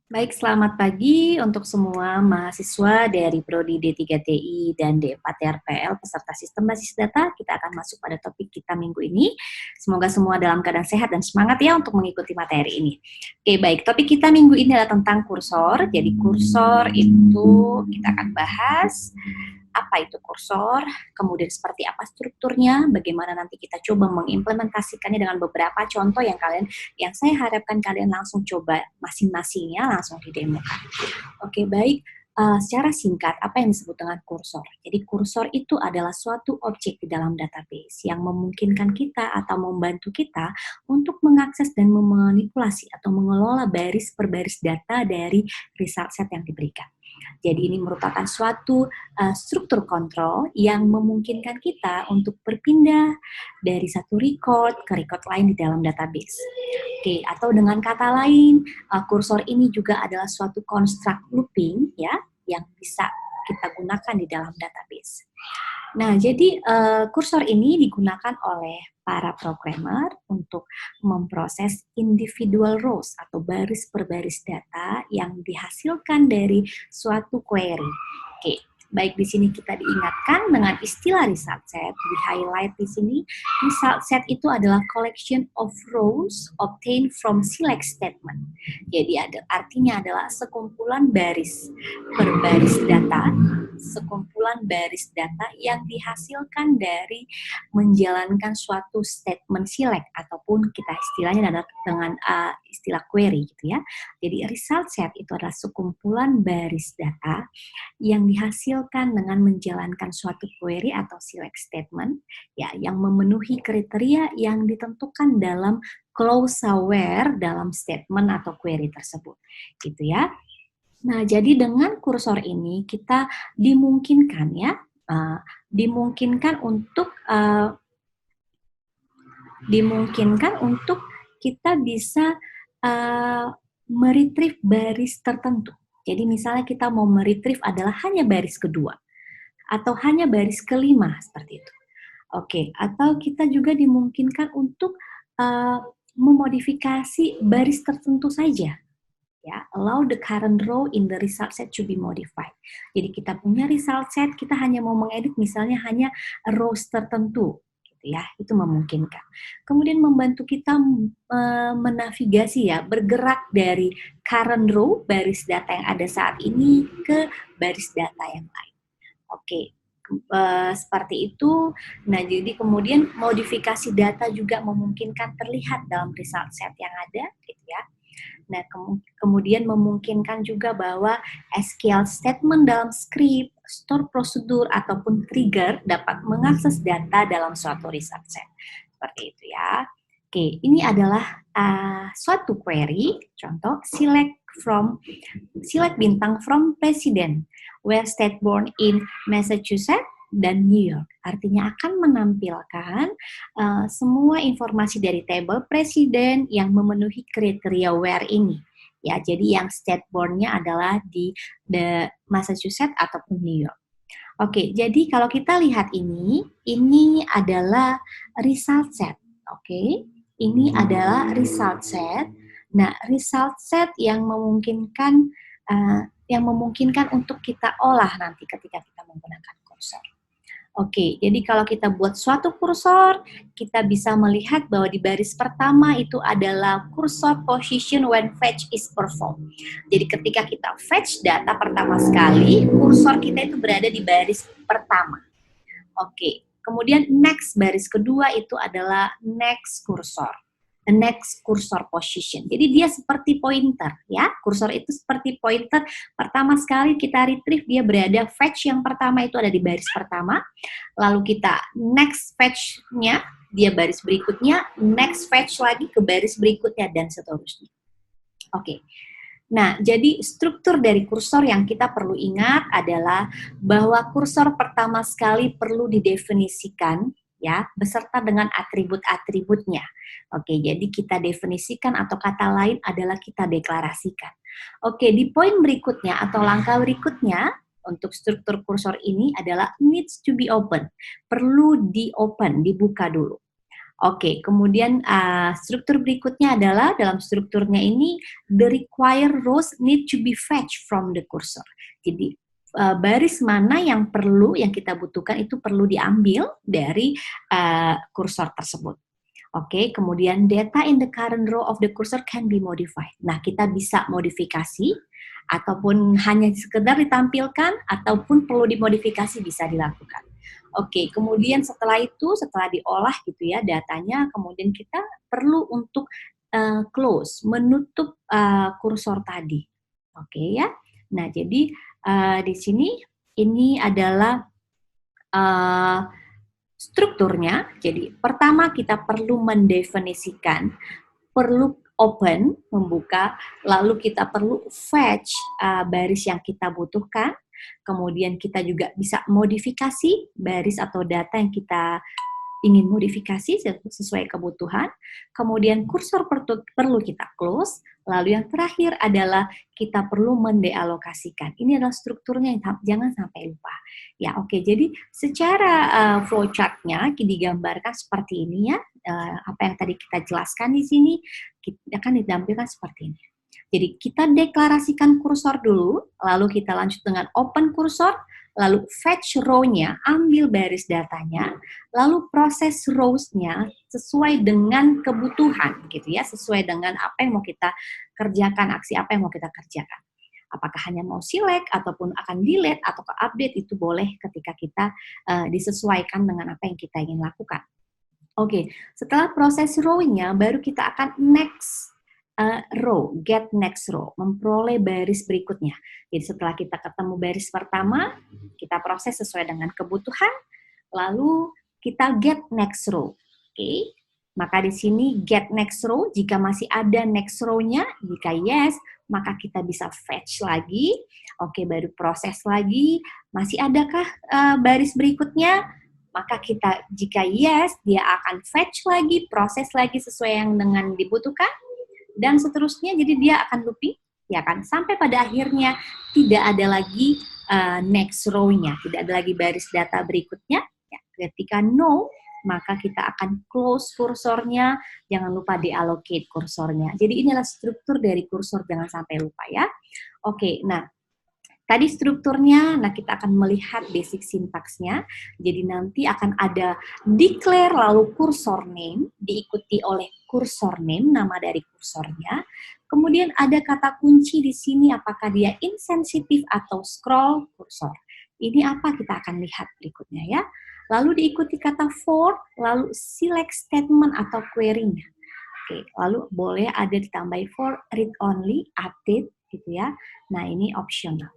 Baik, selamat pagi untuk semua mahasiswa dari Prodi D3TI dan D4TRPL peserta Sistem Basis Data. Kita akan masuk pada topik kita minggu ini. Semoga semua dalam keadaan sehat dan semangat ya untuk mengikuti materi ini. Oke, baik. Topik kita minggu ini adalah tentang kursor. Jadi kursor itu kita akan bahas apa itu kursor, kemudian seperti apa strukturnya, bagaimana nanti kita coba mengimplementasikannya dengan beberapa contoh yang saya harapkan kalian langsung coba masing-masingnya langsung didemokan. Oke, baik. Secara singkat, apa yang disebut dengan kursor? Jadi kursor itu adalah suatu objek di dalam database yang memungkinkan kita atau membantu kita untuk mengakses dan memanipulasi atau mengelola baris per baris data dari result set yang diberikan. Jadi ini merupakan suatu struktur kontrol yang memungkinkan kita untuk berpindah dari satu record ke record lain di dalam database. Oke, atau dengan kata lain, kursor ini juga adalah suatu construct looping ya yang bisa kita gunakan di dalam database. Nah, jadi kursor ini digunakan oleh para programmer untuk memproses individual rows atau baris per baris data yang dihasilkan dari suatu query. Oke, baik di sini kita diingatkan dengan istilah result set, di highlight di sini. Result set itu adalah collection of rows obtained from select statement. Jadi artinya adalah sekumpulan baris per baris data, sekumpulan baris data yang dihasilkan dari menjalankan suatu statement select ataupun kita istilahnya adalah dengan istilah query gitu ya. Jadi result set itu adalah sekumpulan baris data yang dihasilkan dengan menjalankan suatu query atau select statement ya yang memenuhi kriteria yang ditentukan dalam clause where dalam statement atau query tersebut gitu ya. Nah, jadi dengan kursor ini kita dimungkinkan ya, dimungkinkan untuk kita bisa meretrieve baris tertentu. Jadi misalnya kita mau meretrieve adalah hanya baris kedua atau hanya baris kelima seperti itu. Oke, atau kita juga dimungkinkan untuk memodifikasi baris tertentu saja. Ya, allow the current row in the result set to be modified. Jadi kita punya result set, kita hanya mau mengedit misalnya hanya rows tertentu, gitu ya, itu memungkinkan. Kemudian membantu kita menavigasi ya, bergerak dari current row, baris data yang ada saat ini, ke baris data yang lain. Oke, seperti itu. Nah, jadi kemudian modifikasi data juga memungkinkan terlihat dalam result set yang ada, gitu ya. Nah, kemudian memungkinkan juga bahwa SQL statement dalam script, store prosedur, ataupun trigger dapat mengakses data dalam suatu result set. Seperti itu ya. Oke, ini adalah suatu query, contoh select bintang from president, where state born in Massachusetts dan New York. Artinya akan menampilkan semua informasi dari tabel presiden yang memenuhi kriteria where ini. Ya, jadi yang state born-nya adalah di Massachusetts ataupun New York. Oke, jadi kalau kita lihat ini adalah result set. Oke, ini adalah result set. Nah, result set yang memungkinkan untuk kita olah nanti ketika kita menggunakan kursor. Oke, jadi kalau kita buat suatu kursor, kita bisa melihat bahwa di baris pertama itu adalah kursor position when fetch is performed. Jadi ketika kita fetch data pertama sekali, kursor kita itu berada di baris pertama. Oke, kemudian next baris kedua itu adalah next kursor. The next cursor position. Jadi dia seperti pointer ya. Kursor itu seperti pointer. Pertama sekali kita retrieve dia berada fetch yang pertama itu ada di baris pertama. Lalu kita next fetch-nya dia baris berikutnya, next fetch lagi ke baris berikutnya dan seterusnya. Oke. Nah, jadi struktur dari kursor yang kita perlu ingat adalah bahwa kursor pertama sekali perlu didefinisikan ya, beserta dengan atribut-atributnya. Oke, jadi kita definisikan atau kata lain adalah kita deklarasikan. Oke, di poin berikutnya atau langkah berikutnya untuk struktur kursor ini adalah needs to be open. Perlu di-open, dibuka dulu. Oke, kemudian struktur berikutnya adalah dalam strukturnya ini the required rows need to be fetched from the cursor. Jadi baris mana yang kita butuhkan itu perlu diambil dari kursor tersebut. Oke, kemudian data in the current row of the cursor can be modified. Nah, kita bisa modifikasi ataupun hanya sekedar ditampilkan ataupun perlu dimodifikasi bisa dilakukan. Oke, kemudian setelah diolah gitu ya datanya, kemudian kita perlu untuk close, menutup kursor tadi. Oke ya. Nah, jadi di sini ini adalah strukturnya. Jadi pertama kita perlu mendefinisikan, perlu open, membuka, lalu kita perlu fetch baris yang kita butuhkan, kemudian kita juga bisa modifikasi baris atau data yang kita ingin modifikasi sesuai kebutuhan, kemudian kursor perlu kita close, lalu yang terakhir adalah kita perlu mendealokasikan. Ini adalah strukturnya, jangan sampai lupa. Ya, oke. Jadi secara flowchart-nya digambarkan seperti ini ya. Apa yang tadi kita jelaskan di sini akan ditampilkan seperti ini. Jadi kita deklarasikan kursor dulu, lalu kita lanjut dengan open kursor, lalu fetch row-nya, ambil baris datanya, lalu proses rows-nya sesuai dengan kebutuhan, gitu ya, sesuai dengan apa yang mau kita kerjakan, aksi apa yang mau kita kerjakan. Apakah hanya mau select, ataupun akan delete, atau ke update, itu boleh ketika kita disesuaikan dengan apa yang kita ingin lakukan. Oke, setelah proses row-nya, baru kita akan next row, get next row, memperoleh baris berikutnya. Jadi setelah kita ketemu baris pertama, kita proses sesuai dengan kebutuhan, lalu kita get next row. Oke, maka di sini get next row, jika masih ada next row-nya, jika yes, maka kita bisa fetch lagi. Oke, baru proses lagi, masih adakah baris berikutnya? Maka kita, jika yes, dia akan fetch lagi, proses lagi sesuai yang dengan dibutuhkan, dan seterusnya, jadi dia akan looping, ya kan, sampai pada akhirnya tidak ada lagi next row-nya, tidak ada lagi baris data berikutnya. Ya, ketika no, maka kita akan close kursornya, jangan lupa deallocate kursornya. Jadi inilah struktur dari kursor, jangan sampai lupa ya. Oke, nah tadi strukturnya, nah kita akan melihat basic sintaksnya. Jadi nanti akan ada declare lalu cursor name, diikuti oleh cursor name, nama dari kursornya. Kemudian ada kata kunci di sini, apakah dia insensitive atau scroll kursor. Ini apa kita akan lihat berikutnya ya. Lalu diikuti kata for, lalu select statement atau query-nya. Oke, lalu boleh ada ditambahi for, read only, update gitu ya. Nah ini optional.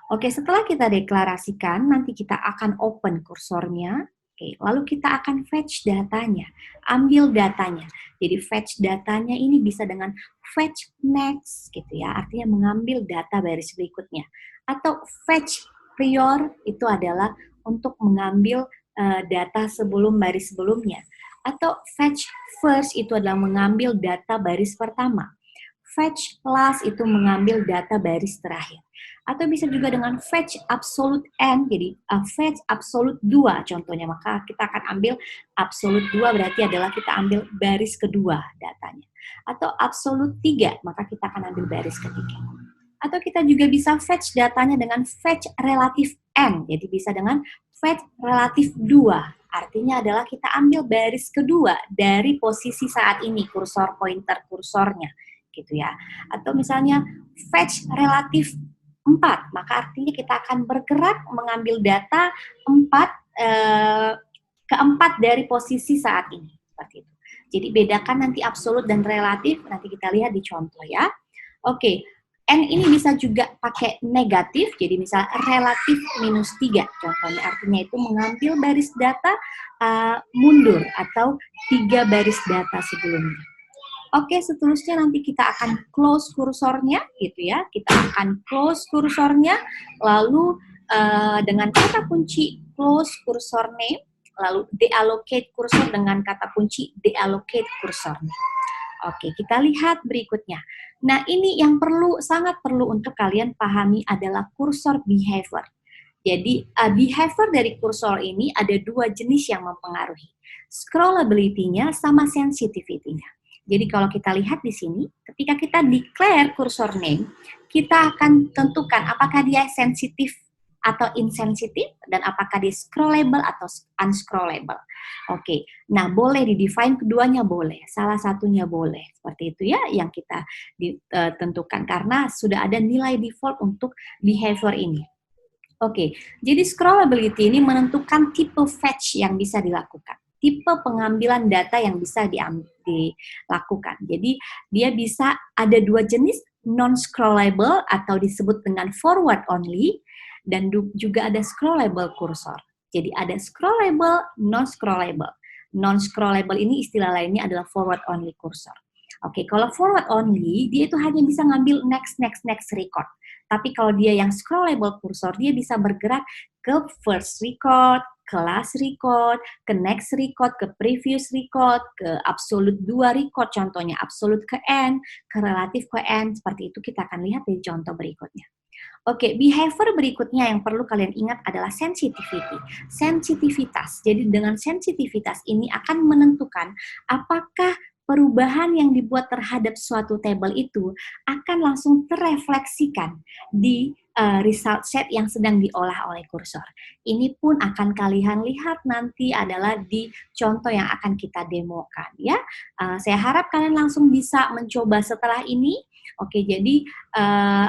Oke, setelah kita deklarasikan, nanti kita akan open kursornya. Oke, lalu kita akan fetch datanya, ambil datanya. Jadi fetch datanya ini bisa dengan fetch next, gitu ya, artinya mengambil data baris berikutnya. Atau fetch prior, itu adalah untuk mengambil data sebelum baris sebelumnya. Atau fetch first, itu adalah mengambil data baris pertama. Fetch last, itu mengambil data baris terakhir. Atau bisa juga dengan fetch absolute n, jadi fetch absolute 2 contohnya, maka kita akan ambil absolute 2 berarti adalah kita ambil baris kedua datanya. Atau absolute 3, maka kita akan ambil baris ketiga. Atau kita juga bisa fetch datanya dengan fetch relatif n, jadi bisa dengan fetch relatif 2, artinya adalah kita ambil baris kedua dari posisi saat ini, kursor pointer kursornya, gitu ya. Atau misalnya fetch relatif 4, maka artinya kita akan bergerak mengambil data keempat dari posisi saat ini. Seperti itu. Jadi bedakan nanti absolut dan relatif, nanti kita lihat di contoh ya. Oke, N ini bisa juga pakai negatif, jadi misal relatif minus 3, contohnya artinya itu mengambil baris data mundur atau 3 baris data sebelumnya. Oke, seterusnya nanti kita akan close kursornya, gitu ya. Kita akan close kursornya, lalu dengan kata kunci close cursor name, lalu deallocate kursor dengan kata kunci deallocate kursornya. Oke, kita lihat berikutnya. Nah, ini yang sangat perlu untuk kalian pahami adalah kursor behavior. Jadi behavior dari kursor ini ada dua jenis yang mempengaruhi, scrollability-nya sama sensitivity-nya. Jadi kalau kita lihat di sini, ketika kita declare cursor name, kita akan tentukan apakah dia sensitif atau insensitif, dan apakah dia scrollable atau unscrollable. Oke, nah boleh di-define keduanya boleh, salah satunya boleh. Seperti itu ya yang kita tentukan, karena sudah ada nilai default untuk behavior ini. Oke, jadi scrollability ini menentukan tipe fetch yang bisa dilakukan, tipe pengambilan data yang bisa dilakukan. Jadi dia bisa ada dua jenis, non-scrollable atau disebut dengan forward only, dan juga ada scrollable cursor. Jadi ada scrollable, non-scrollable. Non-scrollable ini istilah lainnya adalah forward only cursor. Oke, kalau forward only, dia itu hanya bisa ngambil next record. Tapi kalau dia yang scrollable cursor, dia bisa bergerak ke first record, ke last record, ke next record, ke previous record, ke absolute 2 record, contohnya absolute ke n, ke relatif ke n. Seperti itu kita akan lihat di contoh berikutnya. Oke, behavior berikutnya yang perlu kalian ingat adalah sensitivity. Sensitivitas. Jadi dengan sensitivitas ini akan menentukan apakah perubahan yang dibuat terhadap suatu table itu akan langsung terrefleksikan di result set yang sedang diolah oleh kursor. Ini pun akan kalian lihat nanti adalah di contoh yang akan kita demokan ya. Saya harap kalian langsung bisa mencoba setelah ini. Oke, jadi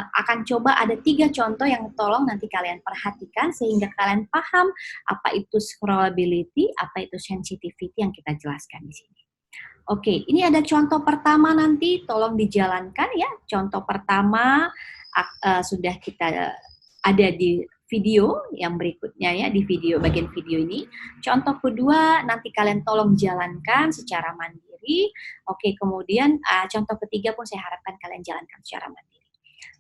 akan coba ada 3 contoh yang tolong nanti kalian perhatikan sehingga kalian paham apa itu scrollability, apa itu sensitivity yang kita jelaskan di sini. Oke, ini ada contoh pertama nanti, tolong dijalankan ya. Contoh pertama sudah kita ada di video yang berikutnya ya, di video bagian video ini. Contoh kedua nanti kalian tolong jalankan secara mandiri. Oke, kemudian contoh ketiga pun saya harapkan kalian jalankan secara mandiri.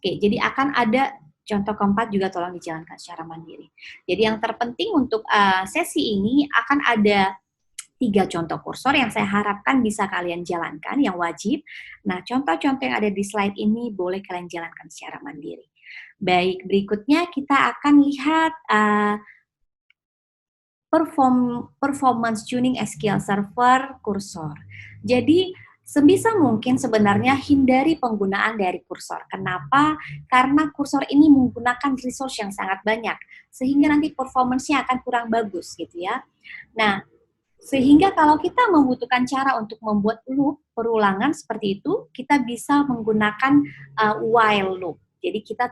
Oke, jadi akan ada contoh keempat juga tolong dijalankan secara mandiri. Jadi yang terpenting untuk sesi ini akan ada 3 contoh kursor yang saya harapkan bisa kalian jalankan, yang wajib. Nah, contoh-contoh yang ada di slide ini boleh kalian jalankan secara mandiri. Baik, berikutnya kita akan lihat performance tuning SQL Server kursor. Jadi, sebisa mungkin sebenarnya hindari penggunaan dari kursor. Kenapa? Karena kursor ini menggunakan resource yang sangat banyak, sehingga nanti performance-nya akan kurang bagus gitu ya. Nah, sehingga kalau kita membutuhkan cara untuk membuat loop perulangan seperti itu, kita bisa menggunakan while loop. Jadi kita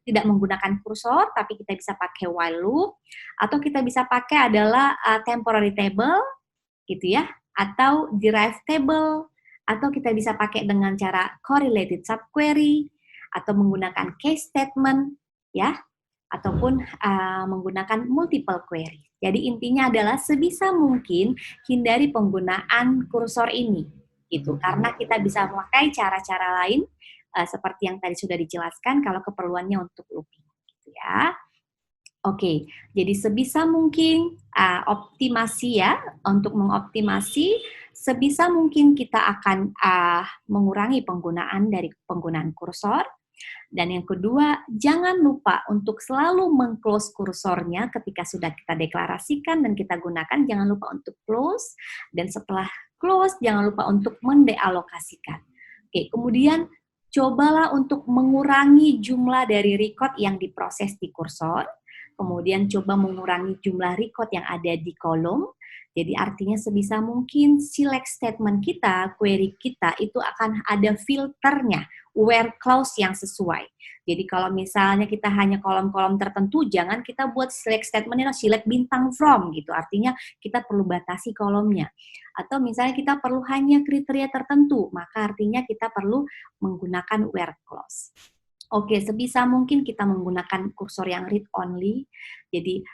tidak menggunakan kursor, tapi kita bisa pakai while loop, atau kita bisa pakai adalah temporary table, gitu ya, atau derived table, atau kita bisa pakai dengan cara correlated subquery, atau menggunakan case statement, ya, ataupun menggunakan multiple query. Jadi intinya adalah sebisa mungkin hindari penggunaan kursor ini, gitu. Karena kita bisa memakai cara-cara lain seperti yang tadi sudah dijelaskan kalau keperluannya untuk looping, gitu ya. Oke, jadi sebisa mungkin optimasi ya, untuk mengoptimasi sebisa mungkin kita akan mengurangi penggunaan kursor. Dan yang kedua, jangan lupa untuk selalu meng-close kursornya ketika sudah kita deklarasikan dan kita gunakan, jangan lupa untuk close, dan setelah close, jangan lupa untuk mendealokasikan. Oke, kemudian cobalah untuk mengurangi jumlah dari record yang diproses di kursor, kemudian coba mengurangi jumlah record yang ada di kolom. Jadi artinya sebisa mungkin select statement kita, query kita itu akan ada filternya, where clause yang sesuai. Jadi kalau misalnya kita hanya kolom-kolom tertentu, jangan kita buat select statement-nya select bintang from gitu. Artinya kita perlu batasi kolomnya. Atau misalnya kita perlu hanya kriteria tertentu, maka artinya kita perlu menggunakan where clause. Oke, sebisa mungkin kita menggunakan kursor yang read only. Jadi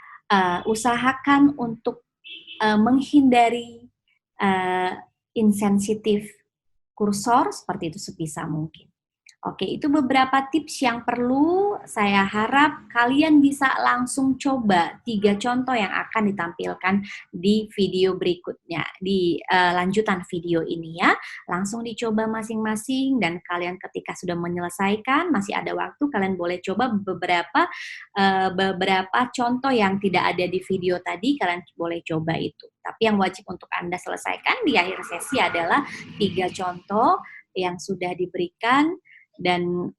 usahakan untuk menghindari insensitif kursor seperti itu sebisa mungkin. Oke, itu beberapa tips yang perlu saya harap kalian bisa langsung coba 3 contoh yang akan ditampilkan di video berikutnya, di lanjutan video ini ya. Langsung dicoba masing-masing dan kalian ketika sudah menyelesaikan, masih ada waktu, kalian boleh coba beberapa contoh yang tidak ada di video tadi, kalian boleh coba itu. Tapi yang wajib untuk Anda selesaikan di akhir sesi adalah 3 contoh yang sudah diberikan dan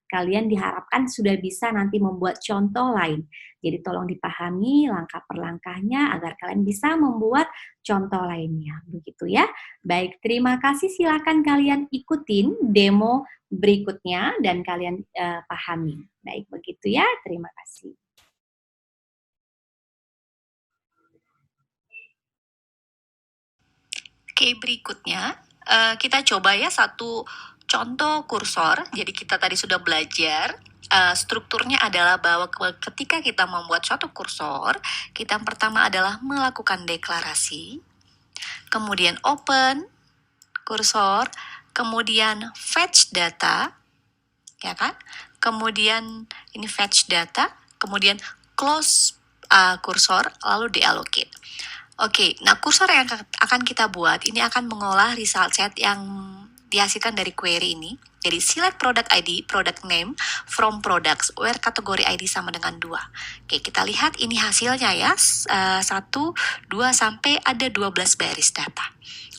kalian diharapkan sudah bisa nanti membuat contoh lain. Jadi tolong dipahami langkah per langkahnya agar kalian bisa membuat contoh lainnya. Begitu ya. Baik, terima kasih. Silakan kalian ikutin demo berikutnya dan kalian pahami. Baik, begitu ya. Terima kasih. Oke, berikutnya kita coba ya satu contoh kursor. Jadi kita tadi sudah belajar strukturnya adalah bahwa ketika kita membuat suatu kursor, kita pertama adalah melakukan deklarasi, kemudian open kursor, kemudian fetch data, ya kan? Kemudian ini fetch data, kemudian close kursor, lalu deallocate. Oke, nah kursor yang akan kita buat ini akan mengolah result set yang dihasilkan dari query ini. Jadi select product ID, product name from products where kategori ID sama dengan 2. Oke, kita lihat ini hasilnya ya. 1, 2 sampai ada 12 baris data.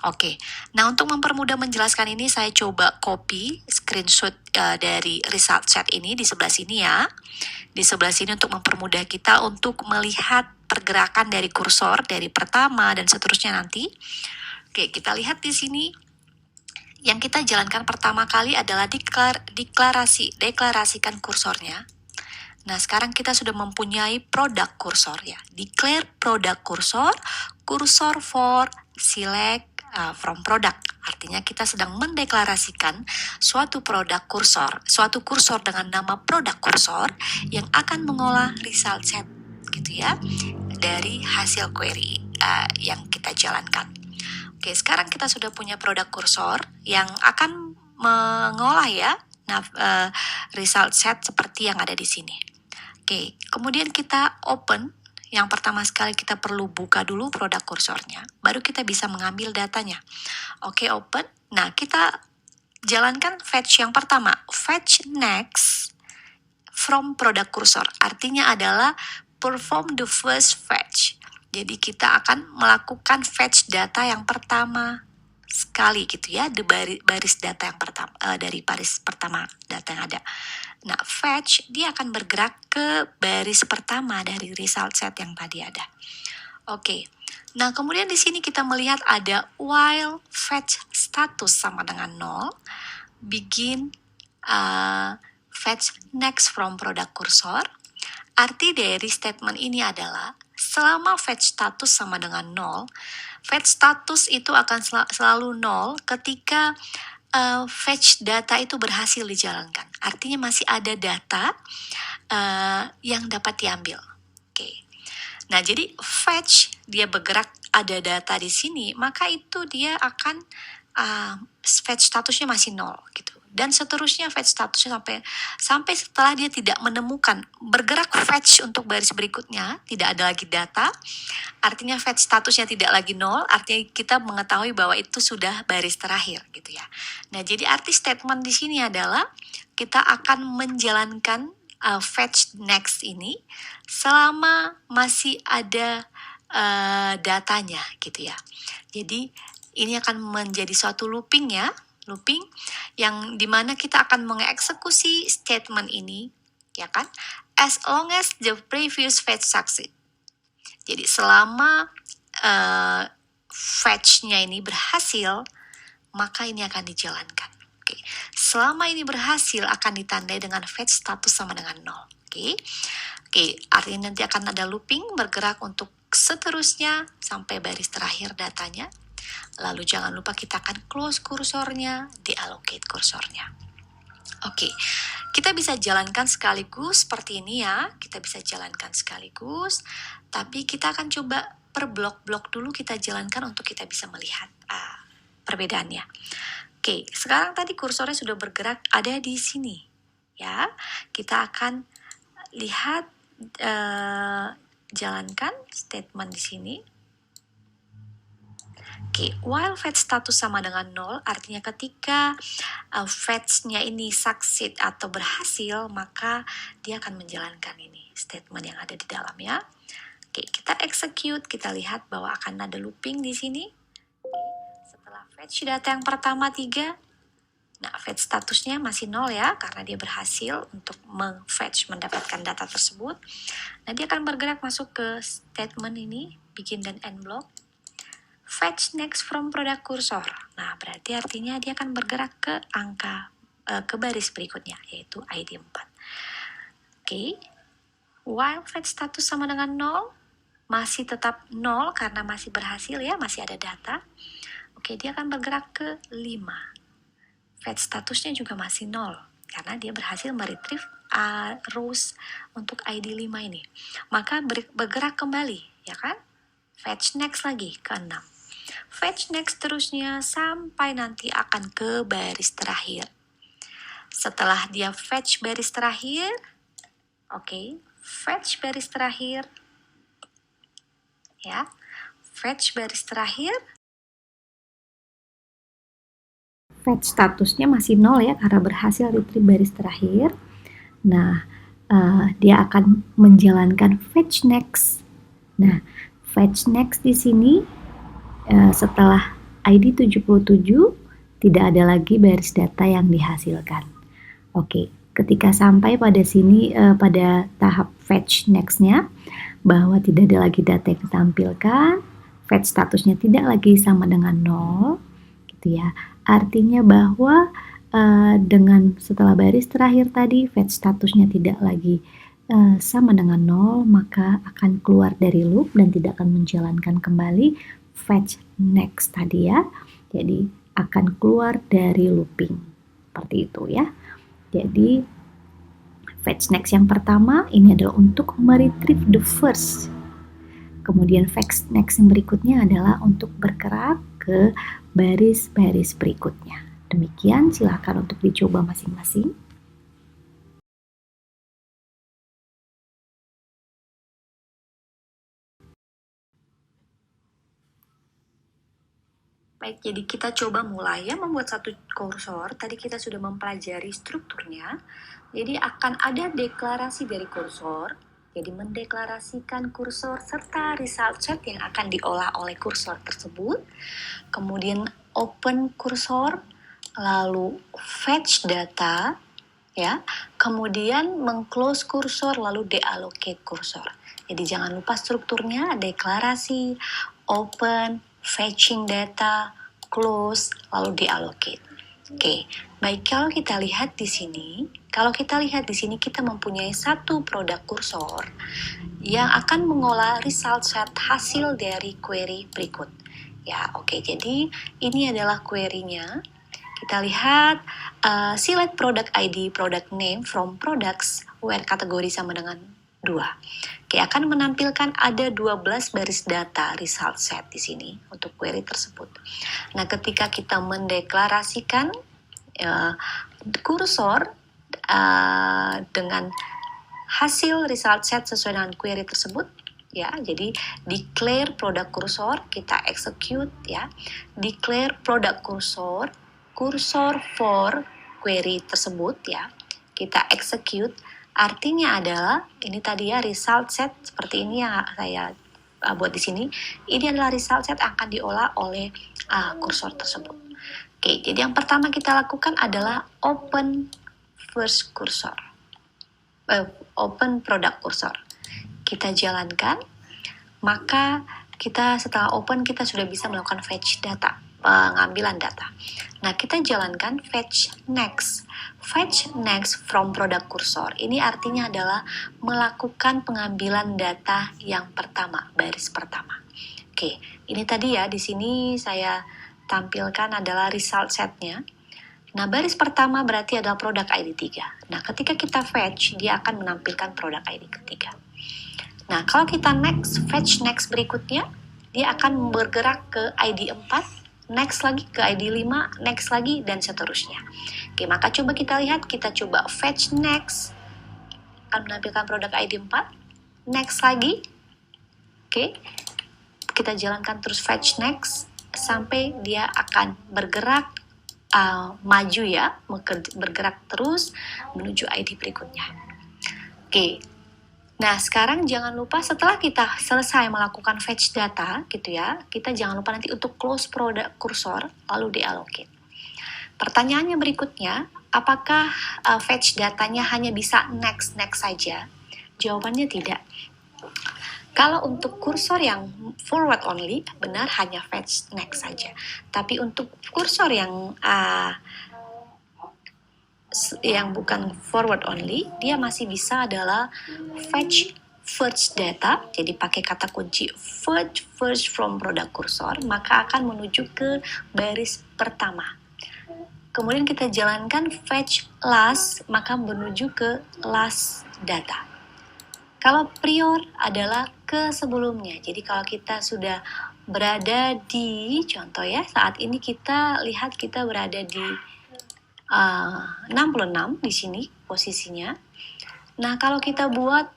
Oke, nah untuk mempermudah menjelaskan ini saya coba copy screenshot dari result set ini di sebelah sini ya. Di sebelah sini untuk mempermudah kita untuk melihat pergerakan dari kursor dari pertama dan seterusnya nanti. Oke, kita lihat di sini. Yang kita jalankan pertama kali adalah deklarasikan kursornya. Nah, sekarang kita sudah mempunyai produk kursor ya. Declare product kursor, kursor for select from product. Artinya kita sedang mendeklarasikan suatu produk kursor, suatu kursor dengan nama produk kursor yang akan mengolah result set gitu ya dari hasil query yang kita jalankan. Oke, sekarang kita sudah punya produk kursor yang akan mengolah ya result set seperti yang ada di sini. Oke, kemudian kita open. Yang pertama sekali kita perlu buka dulu produk kursornya, baru kita bisa mengambil datanya. Oke, open. Nah, kita jalankan fetch yang pertama, fetch next from product cursor. Artinya adalah perform the first fetch. Jadi kita akan melakukan fetch data yang pertama sekali gitu ya, di baris data yang pertama dari baris pertama data yang ada. Nah, fetch dia akan bergerak ke baris pertama dari result set yang tadi ada. Oke. Nah, kemudian di sini kita melihat ada while fetch status sama dengan 0, begin fetch next from product cursor. Arti dari statement ini adalah selama fetch status sama dengan 0, fetch status itu akan selalu 0 ketika fetch data itu berhasil dijalankan. Artinya masih ada data yang dapat diambil. Oke. Nah, jadi fetch dia bergerak ada data di sini, maka itu dia akan fetch statusnya masih 0 gitu. Dan seterusnya fetch statusnya sampai setelah dia tidak menemukan bergerak fetch untuk baris berikutnya, tidak ada lagi data. Artinya fetch statusnya tidak lagi 0, artinya kita mengetahui bahwa itu sudah baris terakhir gitu ya. Nah, jadi arti statement di sini adalah kita akan menjalankan fetch next ini selama masih ada datanya gitu ya. Jadi ini akan menjadi suatu looping ya, looping yang dimana kita akan mengeksekusi statement ini, ya kan? As long as the previous fetch succeed. Jadi selama fetch-nya ini berhasil, maka ini akan dijalankan. Oke. Selama ini berhasil akan ditandai dengan fetch status sama dengan 0. Oke. Oke, artinya nanti akan ada looping bergerak untuk seterusnya sampai baris terakhir datanya. Lalu jangan lupa kita akan close kursornya, deallocate kursornya. Oke, kita bisa jalankan sekaligus seperti ini ya. Kita bisa jalankan sekaligus, tapi kita akan coba per blok-blok dulu kita jalankan untuk kita bisa melihat perbedaannya. Oke, sekarang tadi kursornya sudah bergerak ada di sini. Ya, kita akan lihat jalankan statement di sini. Oke, while fetch status sama dengan 0, artinya ketika fetch-nya ini succeed atau berhasil, maka dia akan menjalankan ini statement yang ada di dalam ya. Oke, kita execute, kita lihat bahwa akan ada looping di sini. Setelah fetch data yang pertama 3, nah fetch statusnya masih 0 ya, karena dia berhasil untuk mendapatkan data tersebut. Nah, dia akan bergerak masuk ke statement ini, begin dan end block. Fetch next from product cursor. Nah, berarti artinya dia akan bergerak ke ke baris berikutnya, yaitu ID 4. Oke. While fetch status sama dengan 0, masih tetap 0 karena masih berhasil ya, masih ada data. Oke, dia akan bergerak ke 5. Fetch statusnya juga masih 0 karena dia berhasil meretrieve rows untuk ID 5 ini. Maka bergerak kembali, ya kan? Fetch next lagi ke 6. Fetch next terusnya sampai nanti akan ke baris terakhir. Setelah dia fetch baris terakhir, fetch baris terakhir, ya, fetch baris terakhir. Fetch statusnya masih 0 ya, karena berhasil retrieve baris terakhir. Nah, dia akan menjalankan fetch next. Nah, fetch next di sini setelah ID 77 tidak ada lagi baris data yang dihasilkan. Oke, ketika sampai pada sini pada tahap fetch next-nya bahwa tidak ada lagi data yang ditampilkan, fetch statusnya tidak lagi sama dengan 0, gitu ya. Artinya bahwa dengan setelah baris terakhir tadi fetch statusnya tidak lagi sama dengan 0, maka akan keluar dari loop dan tidak akan menjalankan kembali fetch next tadi ya. Jadi akan keluar dari looping. Seperti itu ya. Jadi fetch next yang pertama ini adalah untuk meretrieve the first. Kemudian fetch next yang berikutnya adalah untuk bergerak ke baris-baris berikutnya. Demikian, silakan untuk dicoba masing-masing. Baik, jadi kita coba mulai ya membuat satu kursor. Tadi kita sudah mempelajari strukturnya. Jadi akan ada deklarasi dari kursor. Jadi mendeklarasikan kursor serta result set yang akan diolah oleh kursor tersebut. Kemudian open kursor, lalu fetch data, ya. Kemudian mengclose kursor, lalu deallocate kursor. Jadi jangan lupa strukturnya, deklarasi, open, fetching data, close, lalu deallocate. Oke, baik, kalau kita lihat di sini, kita mempunyai satu produk kursor yang akan mengolah result set hasil dari query berikut. Ya, oke, jadi ini adalah query-nya. Kita lihat select product ID, product name from products where kategori sama dengan 2. Oke, akan menampilkan ada 12 baris data result set di sini untuk query tersebut. Nah, ketika kita mendeklarasikan kursor dengan hasil result set sesuai dengan query tersebut, ya, jadi declare product cursor, kita execute ya, declare product cursor, cursor for query tersebut ya, kita execute. Artinya adalah ini tadi ya result set seperti ini yang saya buat di sini. Ini adalah result set akan diolah oleh kursor tersebut. Oke, jadi yang pertama kita lakukan adalah open first cursor, open product cursor. Kita jalankan, maka kita setelah open kita sudah bisa melakukan fetch data, pengambilan data. Nah, kita jalankan fetch next. Fetch next from product cursor. Ini artinya adalah melakukan pengambilan data yang pertama, baris pertama. Oke, ini tadi ya, di sini saya tampilkan adalah result setnya. Nah, baris pertama berarti adalah product ID 3. Nah, ketika kita fetch, dia akan menampilkan product ID ketiga. Nah, kalau kita fetch next berikutnya, dia akan bergerak ke ID 4 next lagi ke ID 5, next lagi, dan seterusnya. Oke, maka coba kita lihat, kita coba fetch next, akan menampilkan produk ID 4, next lagi. Oke, kita jalankan terus fetch next, sampai dia akan bergerak maju ya, bergerak terus menuju ID berikutnya. Oke, nah sekarang jangan lupa setelah kita selesai melakukan fetch data gitu ya, kita jangan lupa nanti untuk close product cursor lalu diallocate. Pertanyaannya berikutnya, apakah fetch datanya hanya bisa next saja? Jawabannya tidak. Kalau untuk kursor yang forward only, benar hanya fetch next saja. Tapi untuk kursor yang bukan forward only, dia masih bisa adalah fetch first data. Jadi pakai kata kunci fetch first from product cursor, maka akan menuju ke baris pertama. Kemudian kita jalankan fetch last, maka menuju ke last data. Kalau prior adalah ke sebelumnya. Jadi kalau kita sudah berada di, contoh ya, saat ini kita lihat kita berada di 66 di sini posisinya. Nah, kalau kita buat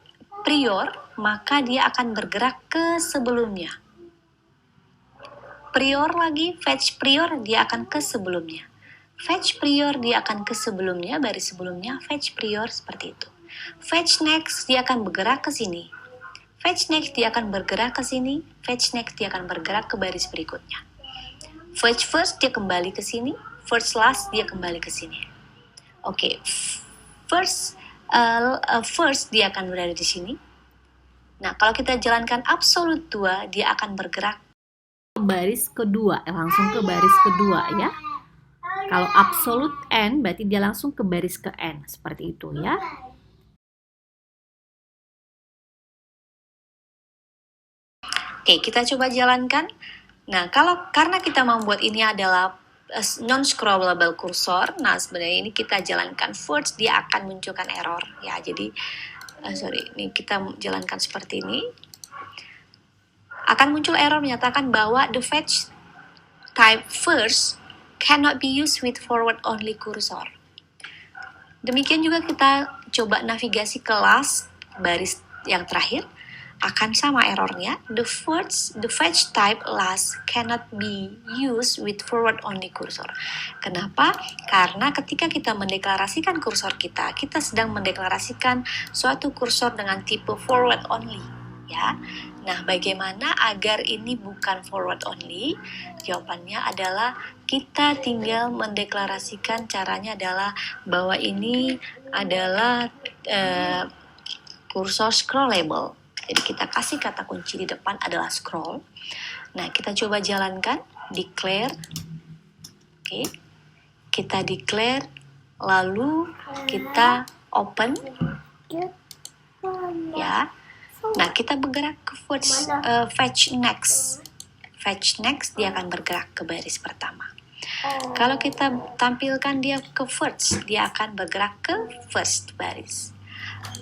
prior, maka dia akan bergerak ke sebelumnya. Prior lagi, fetch prior, dia akan ke sebelumnya. Fetch prior, dia akan ke sebelumnya, baris sebelumnya, fetch prior seperti itu. Fetch next, dia akan bergerak ke sini. Fetch next, dia akan bergerak ke sini. Fetch next, dia akan bergerak ke baris berikutnya. Fetch first, dia kembali ke sini. First last, dia kembali ke sini. Oke, first dia akan berada di sini. Nah, kalau kita jalankan absolute 2, dia akan bergerak ke baris kedua, langsung ke baris kedua ya. Kalau absolute n, berarti dia langsung ke baris ke n, seperti itu ya. Oke, kita coba jalankan. Nah, karena kita membuat ini adalah non-scrollable cursor, nah sebenarnya ini kita jalankan first, dia akan munculkan error ya. Jadi, ini kita jalankan seperti ini. Akan muncul error menyatakan bahwa the fetch type first cannot be used with forward only cursor. Demikian juga kita coba navigasi ke last, baris yang terakhir, akan sama errornya. The fetch type last cannot be used with forward only cursor. Kenapa? Karena ketika kita mendeklarasikan kursor kita sedang mendeklarasikan suatu kursor dengan tipe forward only, ya. Nah, bagaimana agar ini bukan forward only? Jawabannya adalah kita tinggal mendeklarasikan, caranya adalah bahwa ini adalah kursor scrollable. Jadi kita kasih kata kunci di depan adalah scroll. Nah, kita coba jalankan, declare. Oke. Kita declare, lalu kita open. Ya. Nah, kita bergerak ke fetch next. Fetch next, dia akan bergerak ke baris pertama. Kalau kita tampilkan dia ke first, dia akan bergerak ke first baris.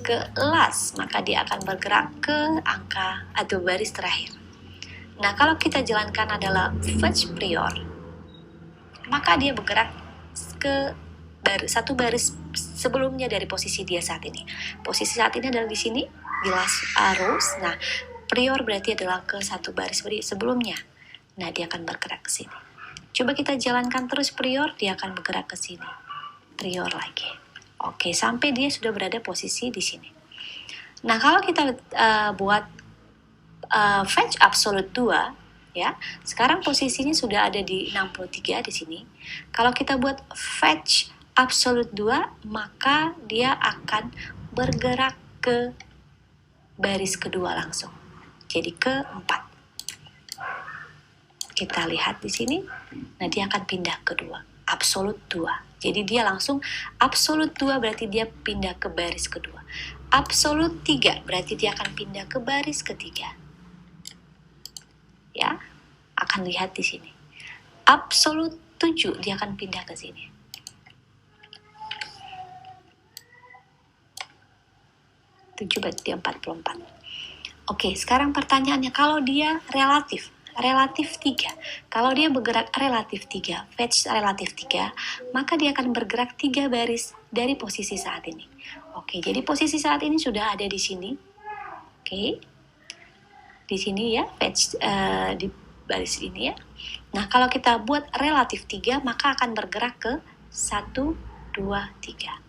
Ke last, maka dia akan bergerak ke angka atau baris terakhir. Nah, kalau kita jalankan adalah fetch prior, maka dia bergerak ke satu baris sebelumnya dari posisi dia saat ini. Posisi saat ini adalah di sini, di last arrows. Nah, prior berarti adalah ke satu baris sebelumnya. Nah, dia akan bergerak ke sini. Coba kita jalankan terus prior, dia akan bergerak ke sini. Prior lagi. Oke, sampai dia sudah berada posisi di sini. Nah, kalau kita buat fetch absolute 2, ya, sekarang posisinya sudah ada di 63 di sini. Kalau kita buat fetch absolute 2, maka dia akan bergerak ke baris kedua langsung. Jadi ke 4. Kita lihat di sini. Nah, dia akan pindah ke 2. Absolute 2. Jadi dia langsung absolute 2 berarti dia pindah ke baris kedua. Absolute 3 berarti dia akan pindah ke baris ketiga. Ya, akan lihat di sini. Absolute 7 dia akan pindah ke sini. Berarti 44. Oke, sekarang pertanyaannya, kalau dia relatif, relatif 3. Kalau dia bergerak relatif 3, fetch relatif 3, maka dia akan bergerak 3 baris dari posisi saat ini. Oke, jadi posisi saat ini sudah ada di sini. Oke, di sini ya, fetch di baris ini ya. Nah, kalau kita buat relatif 3, maka akan bergerak ke 1, 2, 3.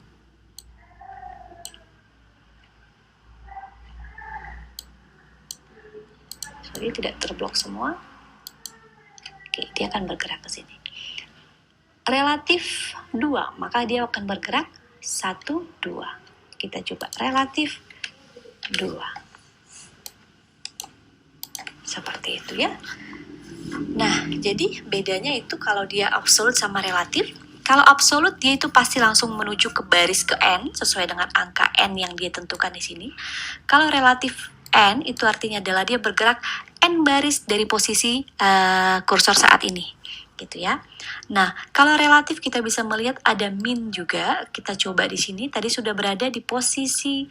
Sorry, tidak terblok semua. Oke, dia akan bergerak ke sini. Relatif 2, maka dia akan bergerak 1, 2. Kita coba relatif 2. Seperti itu ya. Nah, jadi bedanya itu kalau dia absolut sama relatif. Kalau absolut dia itu pasti langsung menuju ke baris ke N sesuai dengan angka N yang dia tentukan di sini. Kalau relatif N itu artinya adalah dia bergerak N baris dari posisi kursor saat ini, gitu ya. Nah, kalau relatif kita bisa melihat ada min juga. Kita coba di sini. Tadi sudah berada di posisi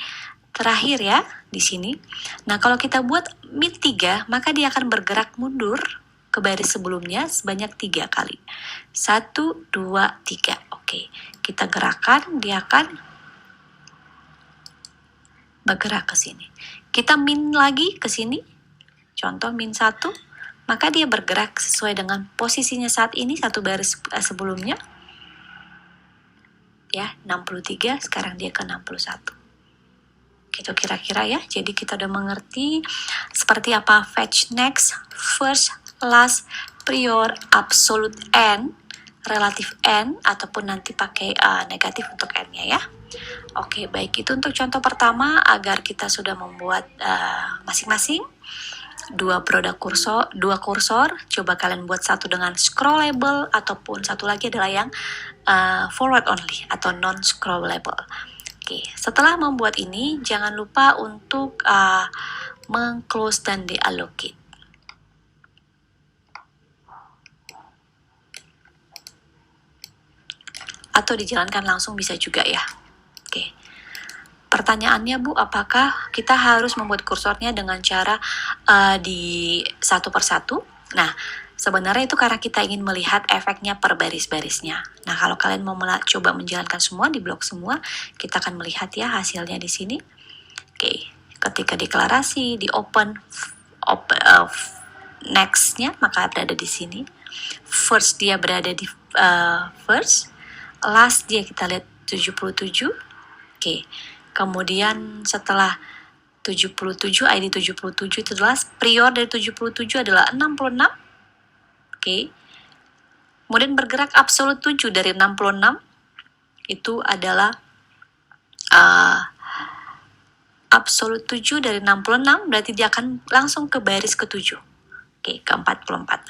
terakhir ya, di sini. Nah, kalau kita buat min 3, maka dia akan bergerak mundur ke baris sebelumnya sebanyak 3 kali. 1, 2, 3. Oke, kita gerakan, dia akan bergerak ke sini. Kita min lagi ke sini. Contoh min 1, maka dia bergerak sesuai dengan posisinya saat ini, satu baris sebelumnya. Ya, 63, sekarang dia ke 61. Gitu kira-kira ya. Jadi kita udah mengerti seperti apa fetch, next, first, last, prior, absolute N, relatif N, ataupun nanti pakai negatif untuk N-nya ya. Oke, baik, itu untuk contoh pertama agar kita sudah membuat masing-masing dua kursor. Coba kalian buat satu dengan scrollable ataupun satu lagi adalah yang forward only atau non scrollable. Oke, setelah membuat ini jangan lupa untuk meng-close dan deallocate. Atau dijalankan langsung bisa juga ya. Oke. Pertanyaannya Bu, apakah kita harus membuat kursornya dengan cara di satu persatu? Nah, sebenarnya itu karena kita ingin melihat efeknya per baris-barisnya. Nah, kalau kalian mau coba menjalankan semua, di blok semua, kita akan melihat ya hasilnya di sini. Oke, ketika deklarasi, di open next-nya, maka berada di sini. First dia berada di first. Last dia kita lihat 77. Oke, kemudian setelah 77, ID 77 itu adalah prior dari 77 adalah 66. Oke. Kemudian bergerak absolut 7 dari 66 itu adalah absolut 7 dari 66, berarti dia akan langsung ke baris ke-7. Oke, ke 44.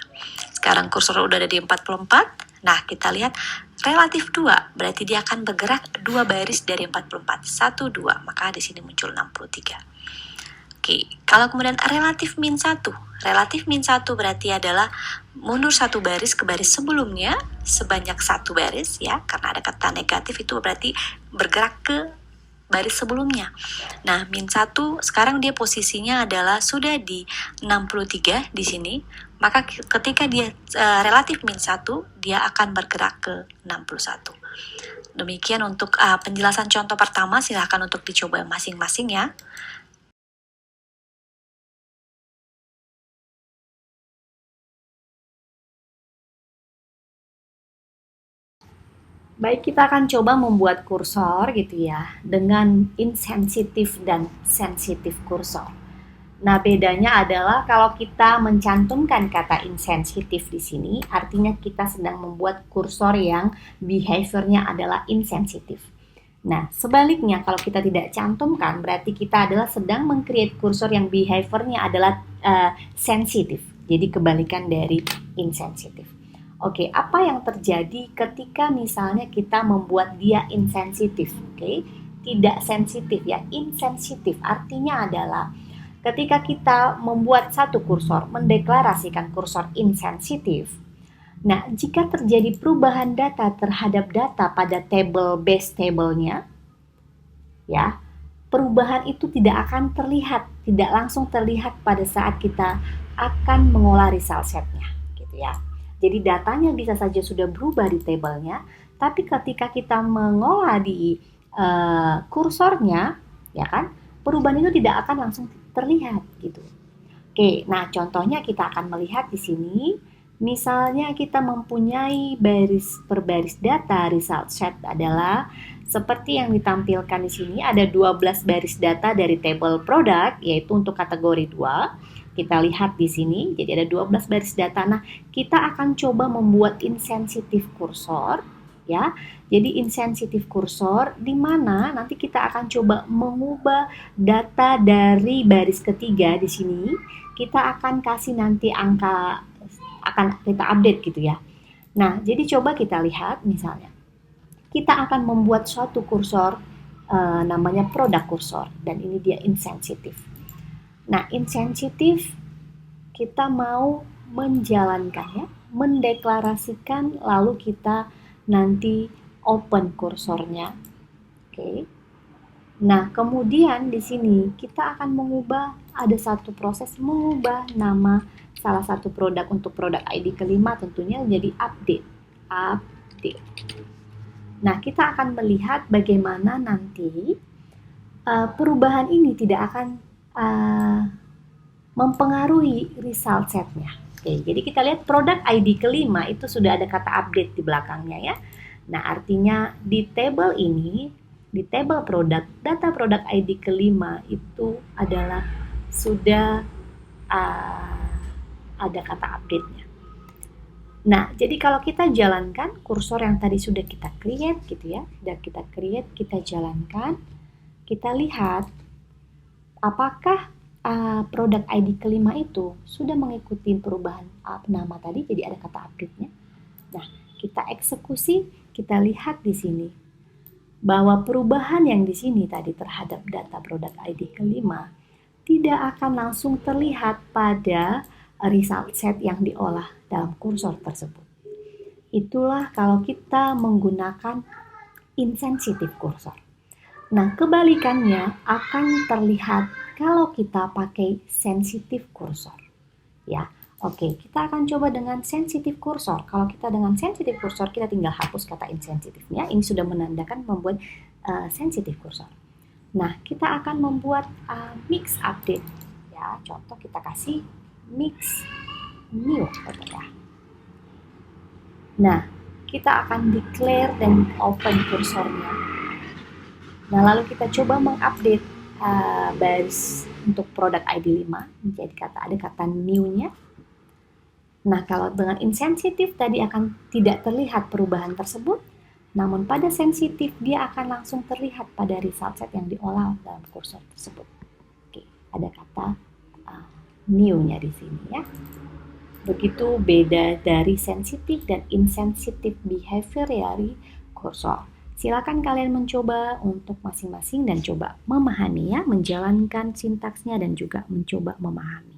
Sekarang kursor udah ada di 44. Nah, kita lihat relatif 2, berarti dia akan bergerak 2 baris dari 44. 1, 2, maka di sini muncul 63. Oke, kalau kemudian relatif min 1. Relatif min 1 berarti adalah mundur 1 baris ke baris sebelumnya sebanyak 1 baris ya, karena ada kata negatif itu berarti bergerak ke baris sebelumnya. Nah, min 1 sekarang dia posisinya adalah sudah di 63 di sini, maka ketika dia relatif min 1, dia akan bergerak ke 61. Demikian untuk penjelasan contoh pertama, silahkan untuk dicoba masing-masing ya. Baik, kita akan coba membuat kursor gitu ya, dengan insensitif dan sensitif kursor. Nah, bedanya adalah kalau kita mencantumkan kata insensitif di sini, artinya kita sedang membuat kursor yang behaviornya adalah insensitif. Nah, sebaliknya kalau kita tidak cantumkan, berarti kita adalah sedang meng-create kursor yang behaviornya adalah sensitif. Jadi kebalikan dari insensitif. Oke, apa yang terjadi ketika misalnya kita membuat dia insensitif? Oke, tidak sensitif ya, insensitif artinya adalah ketika kita membuat satu kursor, mendeklarasikan kursor insensitif. Nah, jika terjadi perubahan data terhadap data pada table base table-nya, ya, perubahan itu tidak akan terlihat, tidak langsung terlihat pada saat kita akan mengolah result setnya, gitu ya. Jadi datanya bisa saja sudah berubah di tabelnya, tapi ketika kita mengolah di kursornya, ya kan, perubahan itu tidak akan langsung terlihat, gitu. Oke, nah contohnya kita akan melihat di sini, misalnya kita mempunyai baris per baris data result set adalah seperti yang ditampilkan di sini, ada 12 baris data dari table product, yaitu untuk kategori 2. Kita lihat di sini, jadi ada 12 baris data. Nah, kita akan coba membuat insensitive cursor, ya. Jadi insensitive cursor di mana nanti kita akan coba mengubah data dari baris ketiga di sini. Kita akan kasih nanti angka, akan kita update gitu ya. Nah, jadi coba kita lihat misalnya. Kita akan membuat suatu kursor namanya product cursor dan ini dia insensitive. Nah, insensitive kita mau menjalankannya, mendeklarasikan, lalu kita nanti open kursornya. Oke. Nah, kemudian di sini kita akan mengubah, ada satu proses mengubah nama salah satu produk untuk produk ID kelima tentunya jadi update. Update. Nah, kita akan melihat bagaimana nanti perubahan ini tidak akan mempengaruhi result setnya. Oke, jadi kita lihat produk ID kelima itu sudah ada kata update di belakangnya ya. Nah, artinya di table ini, di table produk, data produk ID kelima itu adalah sudah ada kata update-nya. Nah, jadi kalau kita jalankan kursor yang tadi sudah kita create gitu ya, sudah kita create, kita jalankan, kita lihat apakah produk ID kelima itu sudah mengikuti perubahan nama tadi, jadi ada kata update-nya. Nah, kita eksekusi, kita lihat di sini bahwa perubahan yang di sini tadi terhadap data produk ID kelima tidak akan langsung terlihat pada result set yang diolah dalam kursor tersebut. Itulah kalau kita menggunakan insensitive cursor. Nah, kebalikannya akan terlihat kalau kita pakai sensitive cursor. Ya, oke, kita akan coba dengan sensitive cursor. Kalau kita dengan sensitive cursor, kita tinggal hapus kata insensitifnya. Ini sudah menandakan membuat sensitive cursor. Nah, kita akan membuat mix update. Ya, contoh kita kasih mix new ya. Nah, kita akan declare dan open kursornya. Nah, lalu kita coba mengupdate baris untuk produk ID 5 menjadi ada kata new-nya. Nah, kalau dengan insensitif tadi akan tidak terlihat perubahan tersebut, namun pada sensitif dia akan langsung terlihat pada result set yang diolah dalam kursor tersebut. Oke, ada kata new-nya di sini ya. Begitu beda dari sensitif dan insensitive behavior dari kursor. Silakan kalian mencoba untuk masing-masing dan coba memahami ya, menjalankan sintaksnya dan juga mencoba memahami.